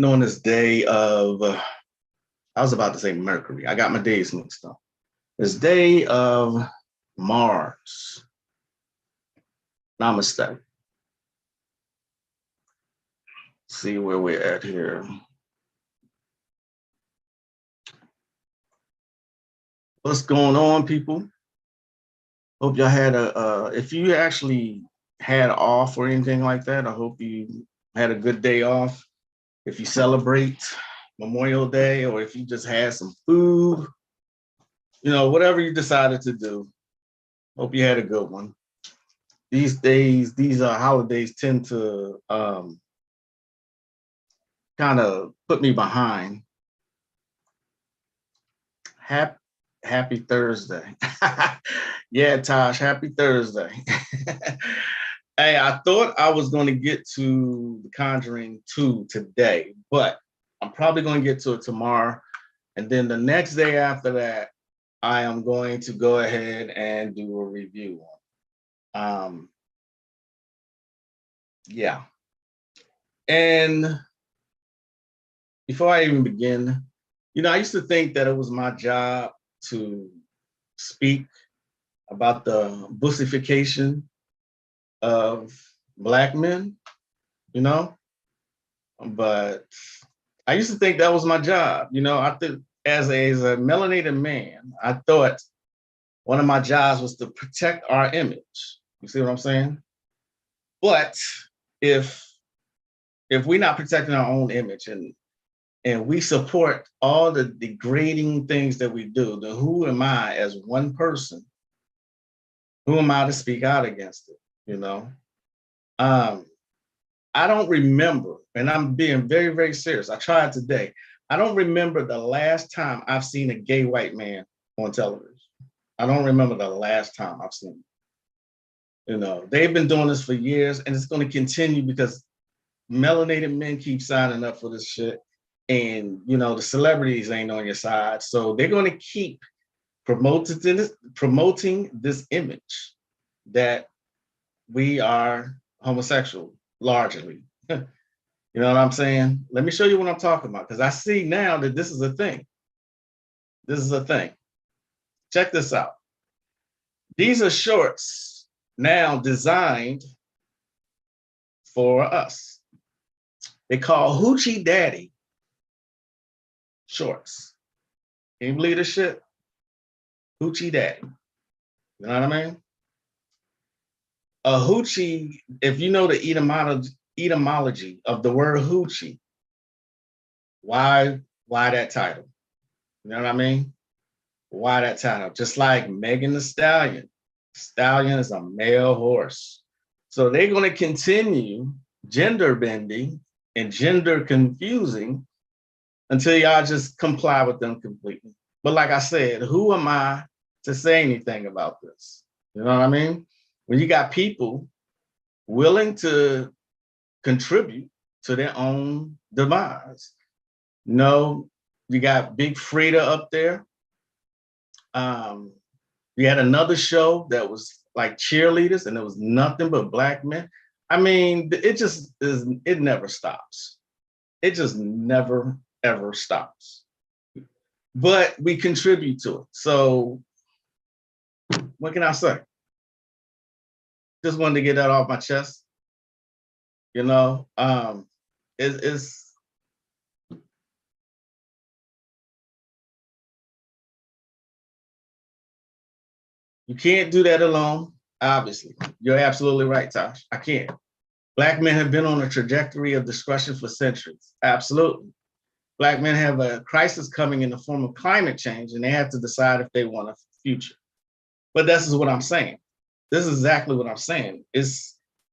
And on this day of, I was about to say Mercury. I got my days mixed up. This day of Mars. Namaste. See where we're at here. What's going on, people? Hope y'all had if you actually had off or anything like that, I hope you had a good day off. If you celebrate Memorial Day, or if you just had some food, you know, whatever you decided to do, hope you had a good one. These days, these holidays tend to kind of put me behind. Happy Thursday. Yeah, Tosh, happy Thursday. Hey, I thought I was going to get to The Conjuring 2 today, but I'm probably going to get to it tomorrow. And then the next day after that, I am going to go ahead and do a review on. Yeah. And before I even begin, you know, I used to think that it was my job to speak about the bussification of Black men, you know, but I used to think that was my job. You know, I think as a melanated man, I thought one of my jobs was to protect our image. You see what I'm saying? But if we're not protecting our own image and we support all the degrading things that we do, then who am I as one person? Who am I to speak out against it? You know, I don't remember, and I'm being very, very serious. I tried today. I don't remember the last time I've seen a gay white man on television. I don't remember the last time I've seen it. You know, they've been doing this for years, and it's going to continue because melanated men keep signing up for this shit. And, you know, the celebrities ain't on your side. So they're going to keep promoting this image that we are homosexual, largely. You know what I'm saying? Let me show you what I'm talking about, because I see now that this is a thing. This is a thing. Check this out. These are shorts now designed for us. They call Hoochie Daddy shorts. Can you believe this shit? Hoochie Daddy. You know what I mean? A hoochie, if you know the etymology of the word hoochie, why that title? You know what I mean? Why that title? Just like Megan Thee Stallion. Stallion is a male horse. So they're going to continue gender bending and gender confusing until y'all just comply with them completely. But like I said, who am I to say anything about this? You know what I mean? When you got people willing to contribute to their own demise. You know, you got Big Frida up there. We had another show that was like cheerleaders, and it was nothing but Black men. I mean, it never stops. It just never, ever stops. But we contribute to it. So what can I say? Just wanted to get that off my chest. You know, it's you can't do that alone, obviously. You're absolutely right, Tosh. I can't. Black men have been on a trajectory of discretion for centuries. Absolutely. Black men have a crisis coming in the form of climate change, and they have to decide if they want a future. But this is what I'm saying. This is exactly what I'm saying.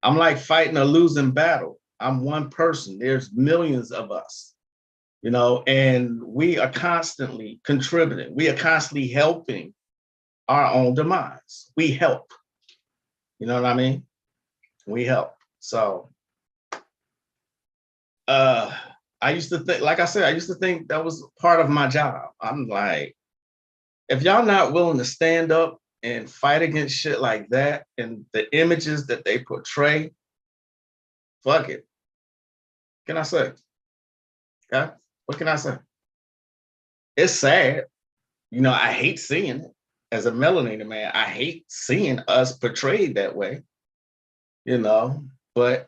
I'm like fighting a losing battle. I'm one person. There's millions of us, you know, and we are constantly contributing. We are constantly helping our own demise. We help. You know what I mean? We help. So I used to think, like I said, I used to think that was part of my job. I'm like, if y'all not willing to stand up and fight against shit like that and the images that they portray, fuck it. Can I say? Okay, what can I say? It's sad. You know, I hate seeing it. As a melanated man, I hate seeing us portrayed that way. You know, but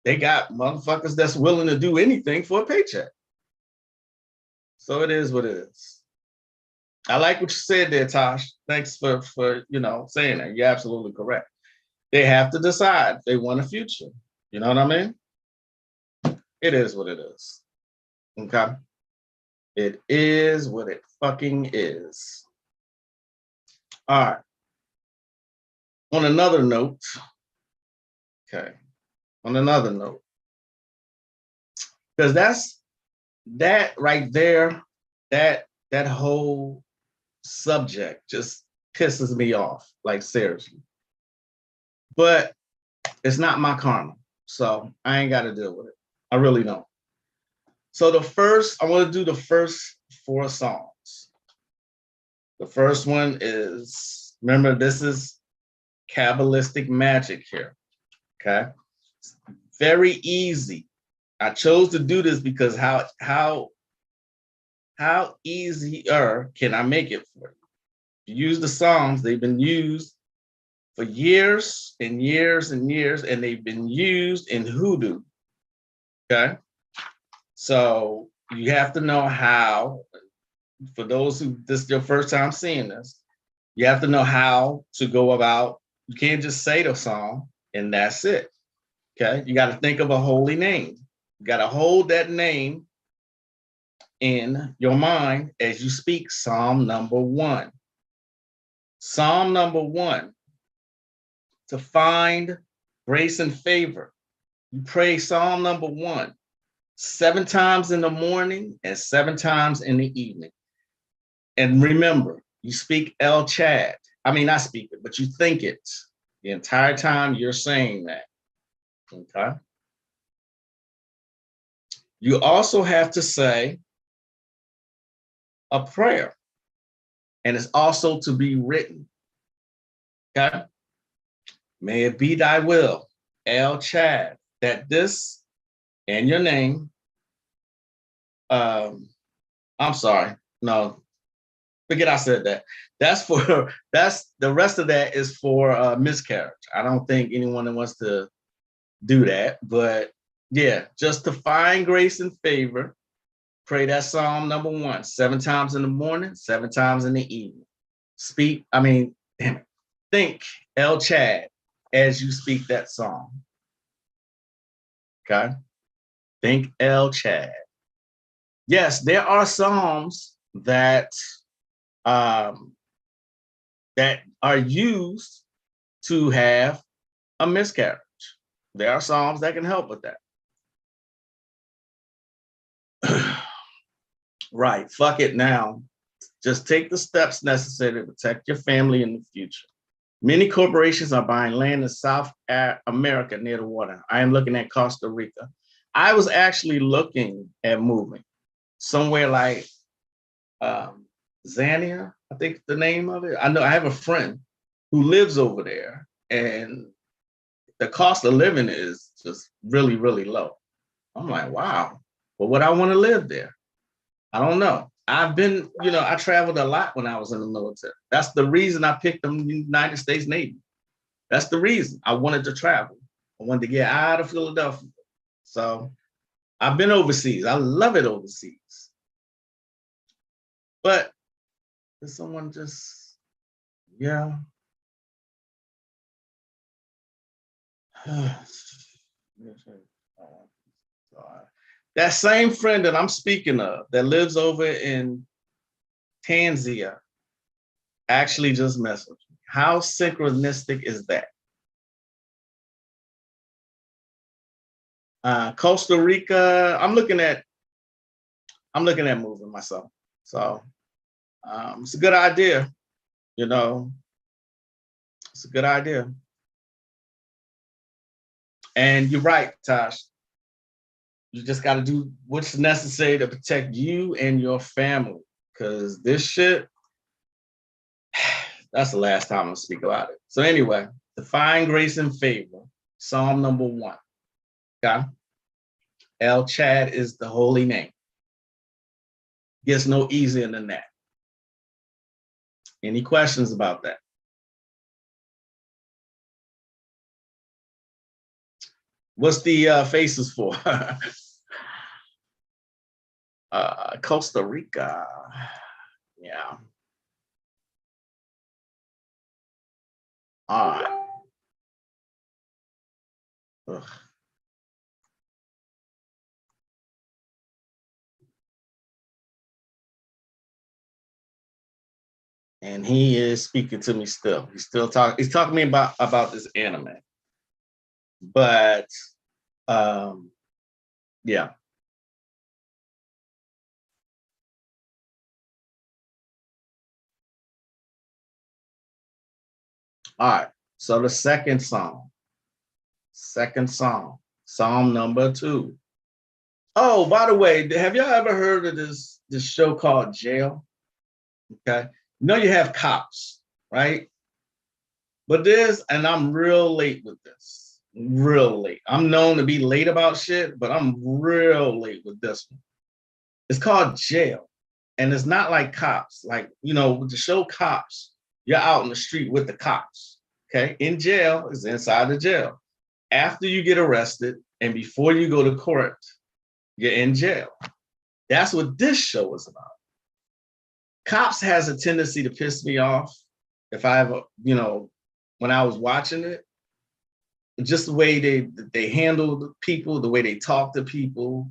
they got motherfuckers that's willing to do anything for a paycheck. So it is what it is. I like what you said there, Tosh. Thanks for saying that. You're absolutely correct. They have to decide if they want a future. You know what I mean? It is what it is. Okay. It is what it fucking is. All right. On another note, okay. On another note, because that right there, that whole subject just pisses me off, like seriously. But it's not my karma, so I ain't got to deal with it. I really don't. So I want to do the first 4 songs. The first one is, remember, this is Kabbalistic magic here. Okay, it's very easy. I chose to do this because how easier can I make it for you? You use the songs, they've been used for years and years and years, and they've been used in hoodoo. Okay, so you have to know how. For those who this is your first time seeing this, you have to know how to go about. You can't just say the song and that's it. Okay, you got to think of a holy name. You got to hold that name in your mind as you speak Psalm number 1. Psalm number 1. To find grace and favor, you pray Psalm number 1 7 times in the morning and 7 times in the evening. And remember, you speak El Chad. I mean, not speak it, but you think it the entire time you're saying that. Okay. You also have to say a prayer, and it's also to be written. Okay. May it be thy will, El Chad, that this and your name. I'm sorry. No, forget I said that. That's the rest of that is for miscarriage. I don't think anyone wants to do that, but yeah, just to find grace and favor, pray that Psalm number 1 7 times in the morning, 7 times in the evening. Think El Chad as you speak that song. Okay, think El Chad. Yes, there are psalms that that are used to have a miscarriage. There are psalms that can help with that. Right, fuck it now. Just take the steps necessary to protect your family in the future. Many corporations are buying land in South America near the water. I am looking at Costa Rica. I was actually looking at moving somewhere like Zania, I think the name of it. I know I have a friend who lives over there, and the cost of living is just really, really low. I'm like, wow. But would I want to live there? I don't know. I've been, I traveled a lot when I was in the military. That's the reason I picked the United States Navy. That's the reason I wanted to travel. I wanted to get out of Philadelphia. So I've been overseas. I love it overseas. But did someone just, yeah. That same friend that I'm speaking of that lives over in Tanzania actually just messaged me. How synchronistic is that? Costa Rica, I'm looking at moving myself. So it's a good idea, It's a good idea. And you're right, Tosh. You just got to do what's necessary to protect you and your family. Because this shit, that's the last time I'll speak about it. So anyway, to find grace and favor, Psalm number 1. Okay. El Chad is the holy name. Gets no easier than that. Any questions about that? What's the faces for? Costa Rica. Yeah. All right. Ugh. And he is speaking to me still. He's still talking. He's talking to me about this anime. But yeah. All right. So the second song, Psalm number 2. Oh, by the way, have y'all ever heard of this show called Jail? Okay. You know you have cops, right? But and I'm real late with this. Real late. I'm known to be late about shit, but I'm real late with this one. It's called Jail. And it's not like Cops. Like, with the show Cops, you're out in the street with the cops. Okay. In jail is inside the jail. After you get arrested and before you go to court, you're in jail. That's what this show is about. Cops has a tendency to piss me off if I ever, when I was watching it, just the way they handle the people, the way they talk to people,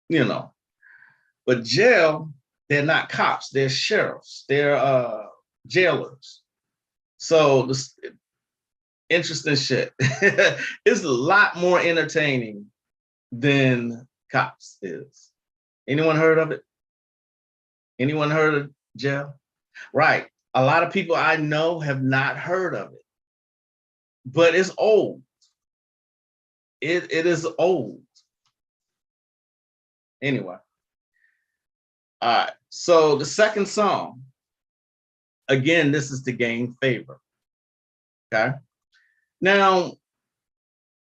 But jail, they're not cops, they're sheriffs, they're jailers. So this interesting shit. It's a lot more entertaining than Cops is. Anyone heard of it? Anyone heard of Jail? Right. A lot of people I know have not heard of it, but it's old. It is old. Anyway. All right. So the second song, again, this is to gain favor. Okay. Now,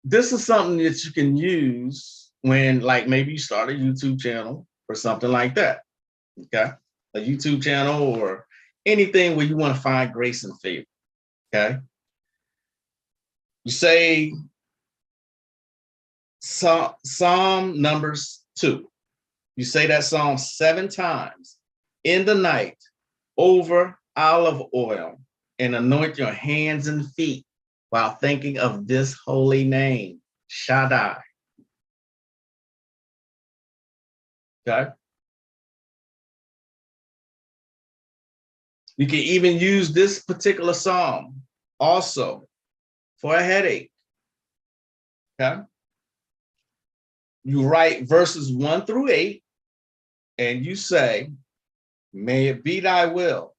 this is something that you can use when, like, maybe you start a YouTube channel or something like that. Okay. A YouTube channel or anything where you want to find grace and favor. Okay. You say Psalm numbers 2. You say that Psalm 7 times in the night over olive oil and anoint your hands and feet while thinking of this holy name, Shaddai. Okay. You can even use this particular psalm also for a headache. Okay. You write verses 1 through 8, and you say, may it be thy will,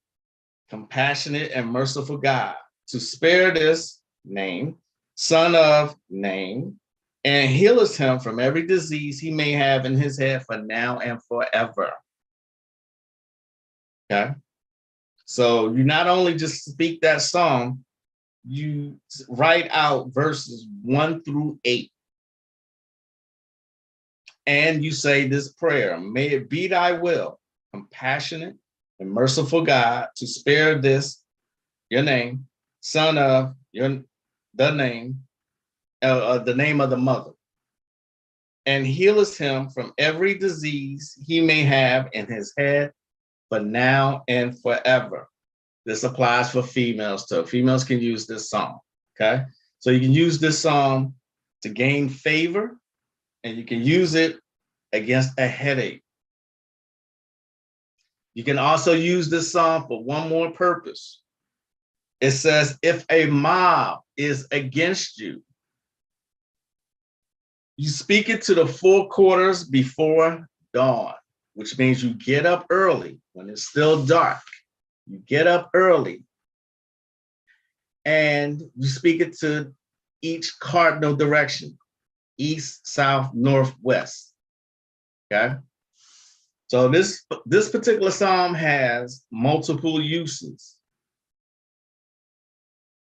compassionate and merciful God, to spare this name, son of name, and healeth him from every disease he may have in his head for now and forever. Okay. So you not only just speak that song, you write out verses 1 through 8. And you say this prayer, may it be thy will, compassionate and merciful God, to spare this, your name, son of the name of the mother, and healeth him from every disease he may have in his head for now and forever. This applies for females too. Females can use this song, okay? So you can use this song to gain favor, and you can use it against a headache. You can also use this song for one more purpose. It says, if a mob is against you, you speak it to the 4 quarters before dawn, which means you get up early when it's still dark. You get up early and you speak it to each cardinal direction, east, south, north, west. Okay. So this particular psalm has multiple uses.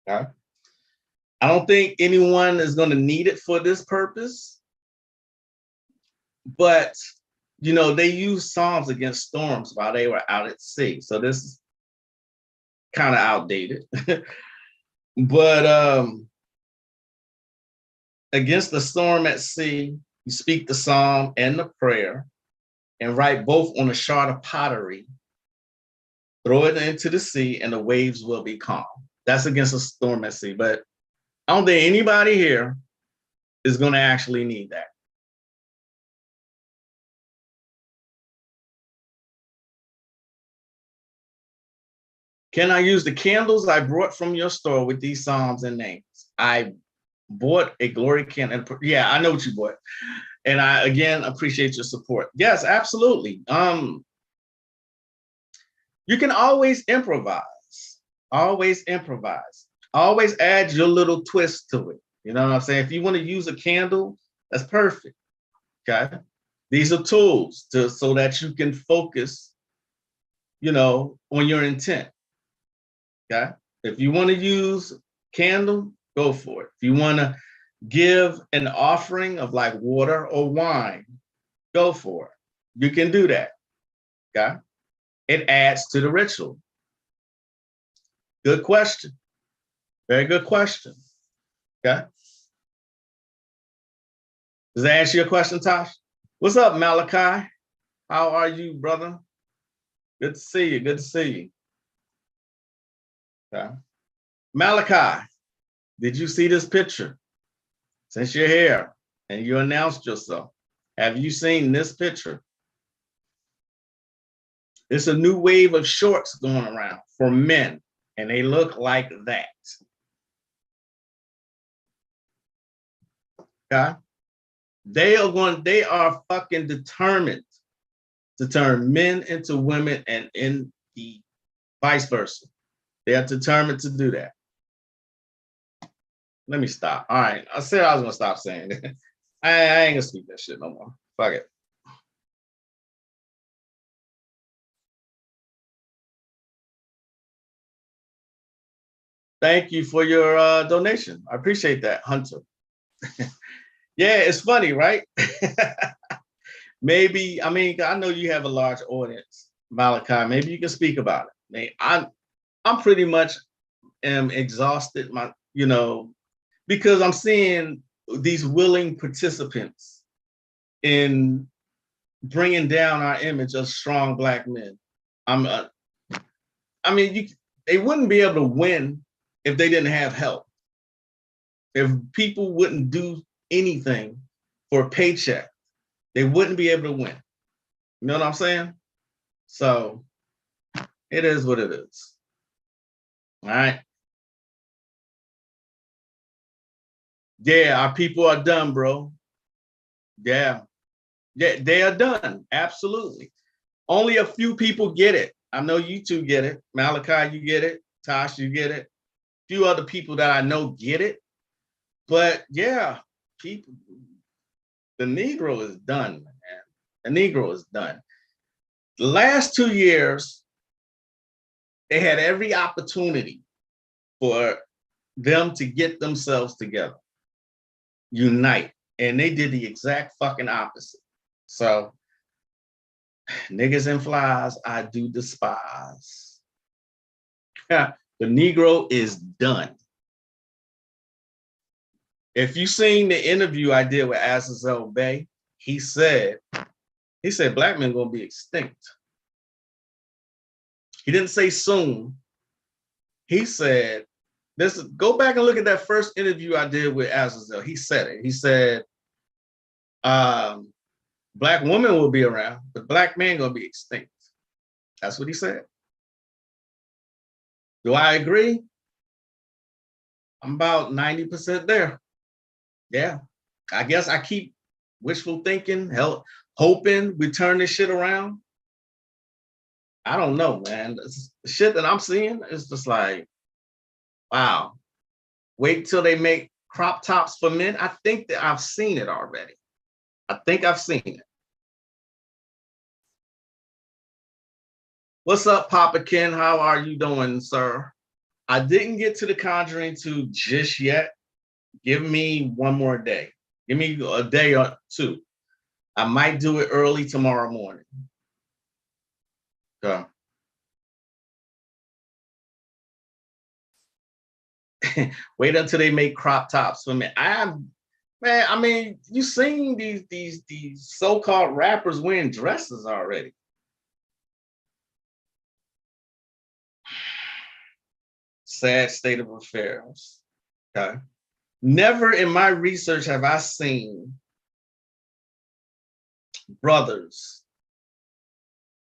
Okay. I don't think anyone is going to need it for this purpose, But, you know, they used Psalms against storms while they were out at sea. So this is kind of outdated. But against the storm at sea, you speak the psalm and the prayer and write both on a shard of pottery, throw it into the sea, and the waves will be calm. That's against a storm at sea. But I don't think anybody here is going to actually need that. Can I use the candles I brought from your store with these psalms and names? I bought a glory candle. Yeah, I know what you bought. And I, again, appreciate your support. Yes, absolutely. You can always improvise, always improvise, always add your little twist to it. You know what I'm saying? If you want to use a candle, that's perfect. Okay. These are tools so that you can focus, you know, on your intent. Okay. If you want to use candle, go for it. If you want to give an offering of like water or wine, go for it. You can do that. Okay. It adds to the ritual. Good question. Very good question. Okay. Does that answer your question, Tosh? What's up, Malachi? How are you, brother? Good to see you. Good to see you. Okay. Malachi, did you see this picture? Since you're here and you announced yourself, have you seen this picture? It's a new wave of shorts going around for men, and they look like that. Okay. They are fucking determined to turn men into women and in the vice versa. They are determined to do that. Let me stop. All right. I said I was gonna stop saying it. I ain't gonna speak that shit no more. Fuck it. Thank you for your donation. I appreciate that, Hunter. Yeah, it's funny, right? Maybe, I mean, I know you have a large audience, Malachi. Maybe you can speak about it. I'm pretty much am exhausted, you know, because I'm seeing these willing participants in bringing down our image of strong Black men. I mean, they wouldn't be able to win if they didn't have help. If people wouldn't do anything for a paycheck, they wouldn't be able to win. You know what I'm saying? So it is what it is. All right. Yeah, our people are done, bro. Yeah. Yeah, they are done. Absolutely. Only a few people get it. I know you two get it. Malachi, you get it. Tosh, you get it. A few other people that I know get it. But yeah, people, the Negro is done, man. The Negro is done. The last 2 years, they had every opportunity for them to get themselves together, unite, and they did the exact fucking opposite. So, niggas and flies, I do despise. The Negro is done. If you seen the interview I did with Azazel Bay, he said Black men gonna be extinct. He didn't say soon. He said, go back and look at that first interview I did with Azazel. He said it. He said, Black women will be around, but Black men gonna be extinct. That's what he said. Do I agree? I'm about 90% there. Yeah. I guess I keep wishful thinking, hoping we turn this shit around. I don't know, man. The shit that I'm seeing is just like, wow. Wait till they make crop tops for men. I think that I've seen it already. I think I've seen it. What's up, Papa Ken? How are you doing, sir? I didn't get to the Conjuring 2 just yet. Give me one more day. Give me a day or two. I might do it early tomorrow morning. Okay. Wait until they make crop tops for me. Man, I mean, you seen these so-called rappers wearing dresses already. Sad state of affairs. Okay. Never in my research have I seen brothers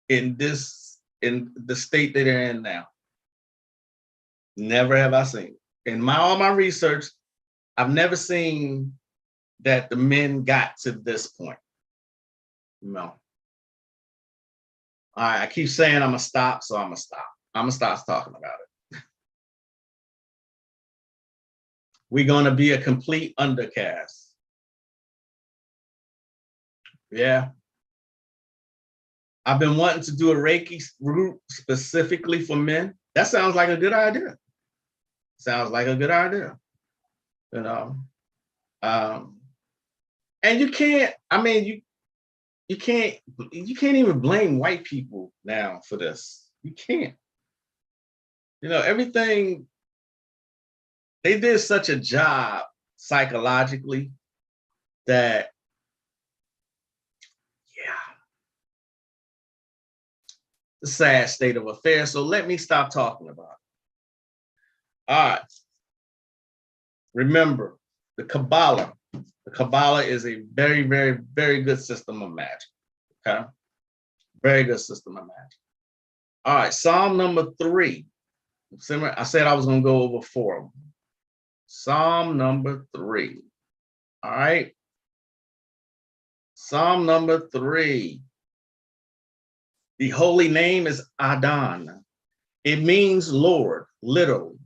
in the state that they're in now. Never have I seen. In all my research, I've never seen that the men got to this point. No. All right, I keep saying I'm gonna stop, so I'm gonna stop. I'm gonna stop talking about it. We're gonna be a complete undercast. Yeah. I've been wanting to do a Reiki group specifically for men. That sounds like a good idea. Sounds like a good idea. You know. And you can't, I mean, you can't even blame white people now for this. You can't. You know, everything, they did such a job psychologically that, yeah, the sad state of affairs. So let me stop talking about it. All right. Remember, the Qabalah. The Qabalah is a very, very, very good system of magic. Okay. Very good system of magic. All right. Psalm number 3. I said I was going to go over 4 of them. Psalm number 3. All right. Psalm number 3. The holy name is Adon. It means Lord, literally.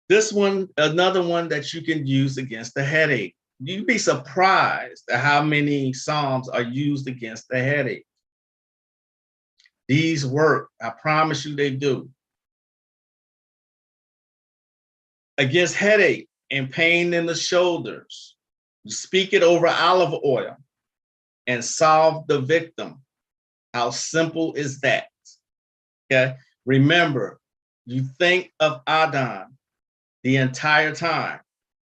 This one, another one that you can use against the headache. You'd be surprised at how many Psalms are used against the headache. These work. I promise you they do. Against headache and pain in the shoulders, you speak it over olive oil and solve the victim. How simple is that? Okay. Remember, you think of Adon the entire time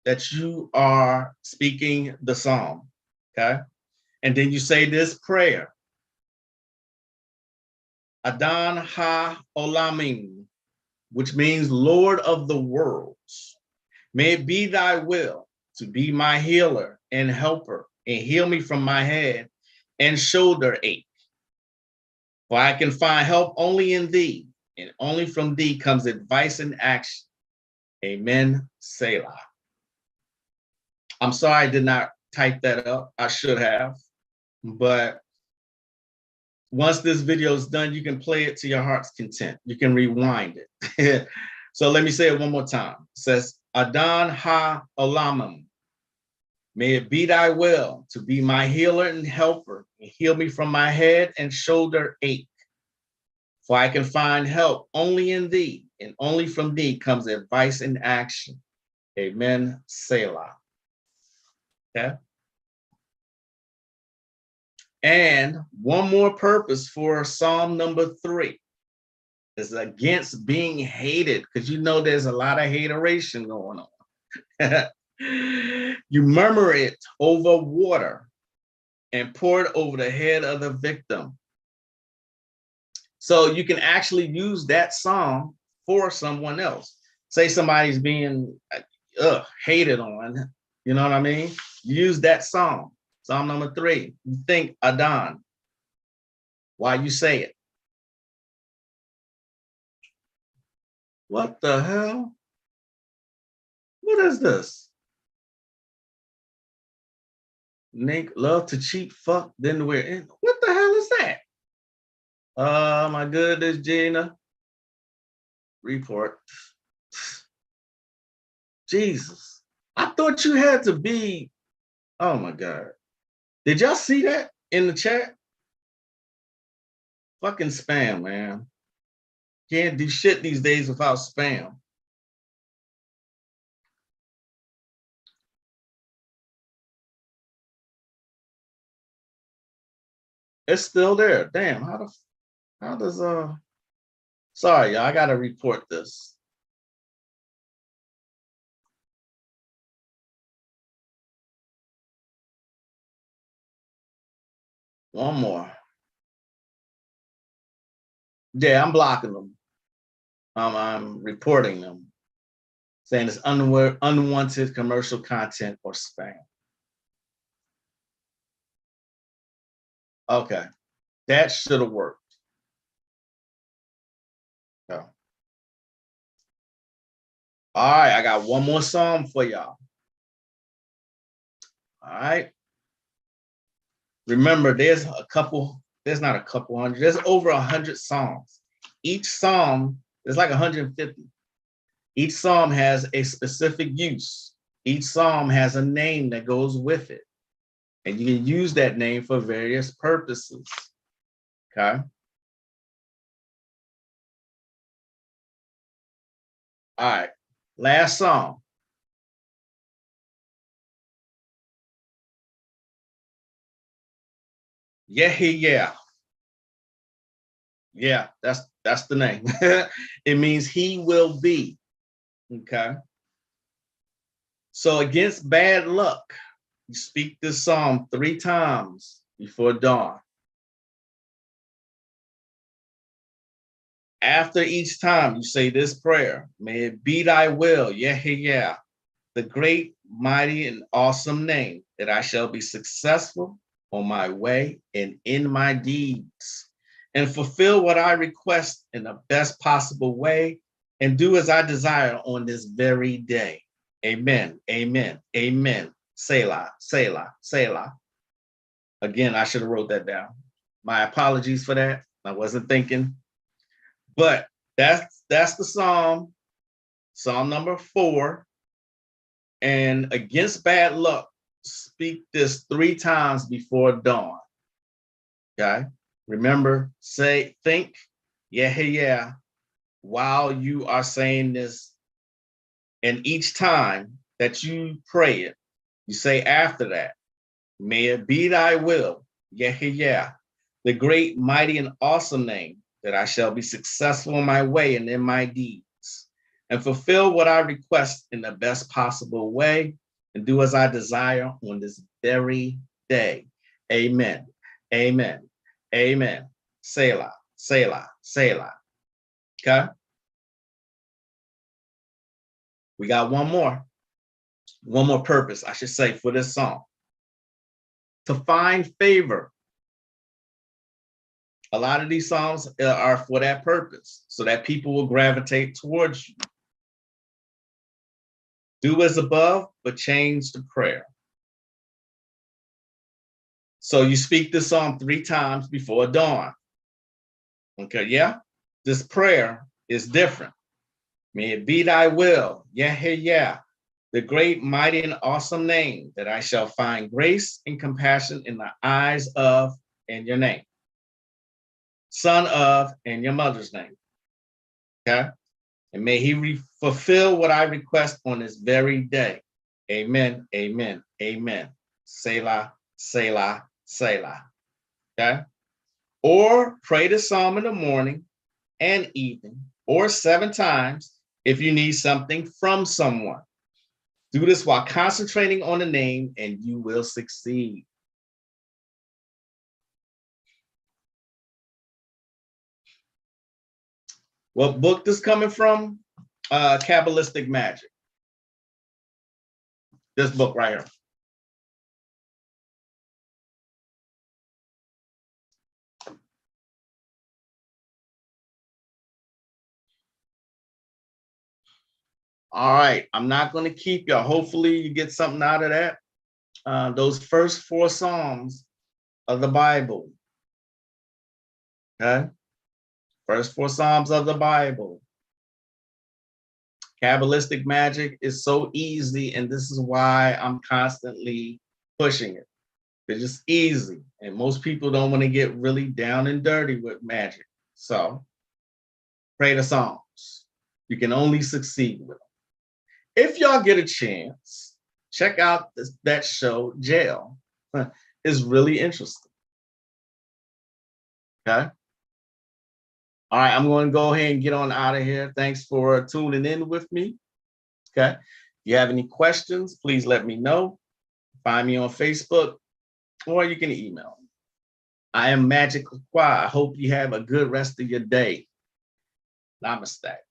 that you are speaking the psalm. Okay. And then you say this prayer. Adon ha olamim, which means Lord of the worlds. May it be thy will to be my healer and helper and heal me from my head and shoulder ache. For I can find help only in thee, and only from thee comes advice and action. Amen. Selah. I'm sorry I did not type that up. I should have. But once this video is done, you can play it to your heart's content. You can rewind it. So let me say it one more time. It says, Adon ha olamim. May it be thy will to be my healer and helper and heal me from my head and shoulder ache. For I can find help only in thee, and only from thee comes advice and action. Amen. Selah. Okay. And one more purpose for Psalm number 3 is against being hated, because you know there's a lot of hateration going on. You murmur it over water and pour it over the head of the victim. So you can actually use that psalm for someone else. Say somebody's being hated on, you know what I mean? Use that psalm, Psalm number 3. You think Adon while you say it. What the hell? What is this? Nick love to cheat, fuck, then we're in. What the hell is that? My goodness, Gina. Report. Jesus. I thought you had to be, oh my God. Did y'all see that in the chat? Fucking spam, man. Can't do shit these days without spam. It's still there. Damn, how does sorry, y'all, I gotta report this. One more. Yeah, I'm blocking them. I'm reporting them, saying it's unwanted commercial content or spam. Okay, that should have worked. Oh. All right, I got one more song for y'all. All right. Remember, there's not a couple hundred, there's over 100 songs. Each psalm is like 150. Each psalm has a specific use. Each psalm has a name that goes with it. And you can use that name for various purposes. Okay. All right. Last song. YEHIYEH. Yeah, that's the name. It means he will be. Okay. So against bad luck, you speak this psalm 3 times before dawn. After each time you say this prayer, may it be thy will, YEHIYEH, the great, mighty, and awesome name, that I shall be successful on my way and in my deeds, and fulfill what I request in the best possible way, and do as I desire on this very day. Amen, amen, amen. Selah, Selah, Selah. Again, I should have wrote that down. My apologies for that. I wasn't thinking. But that's the psalm, psalm number 4. And against bad luck, speak this 3 times before dawn. Okay. Remember, think, yeah, while you are saying this. And each time that you pray it, you say after that, may it be thy will, yeah, the great, mighty, and awesome name, that I shall be successful in my way and in my deeds, and fulfill what I request in the best possible way, and do as I desire on this very day. Amen, amen, amen. Selah, Selah, Selah. Okay? We got one more purpose, I should say, for this song. To find favor. A lot of these songs are for that purpose, so that people will gravitate towards you. Do as above, but change the prayer. So you speak this song 3 times before dawn. Okay, yeah? This prayer is different. May it be thy will, yeah, the great, mighty, and awesome name, that I shall find grace and compassion in the eyes of, and your name, son of, and your mother's name. Okay? And may he fulfill what I request on this very day. Amen, amen, amen. Selah, Selah, Selah. Okay? Or pray the psalm in the morning and evening, or 7 times if you need something from someone. Do this while concentrating on the name, and you will succeed. What book this coming from? Kabbalistic Magick. This book right here. All right, I'm not going to keep y'all. Hopefully you get something out of that. Those first 4 Psalms of the Bible. Okay? First 4 Psalms of the Bible. Kabbalistic Magick is so easy, and this is why I'm constantly pushing it. It's just easy, and most people don't want to get really down and dirty with magic. So pray the Psalms. You can only succeed with them. If y'all get a chance, check out that show, Jail. It's really interesting. Okay. All right, I'm going to go ahead and get on out of here. Thanks for tuning in with me. Okay. If you have any questions, please let me know. Find me on Facebook, or you can email me. I am Magick. I hope you have a good rest of your day. Namaste.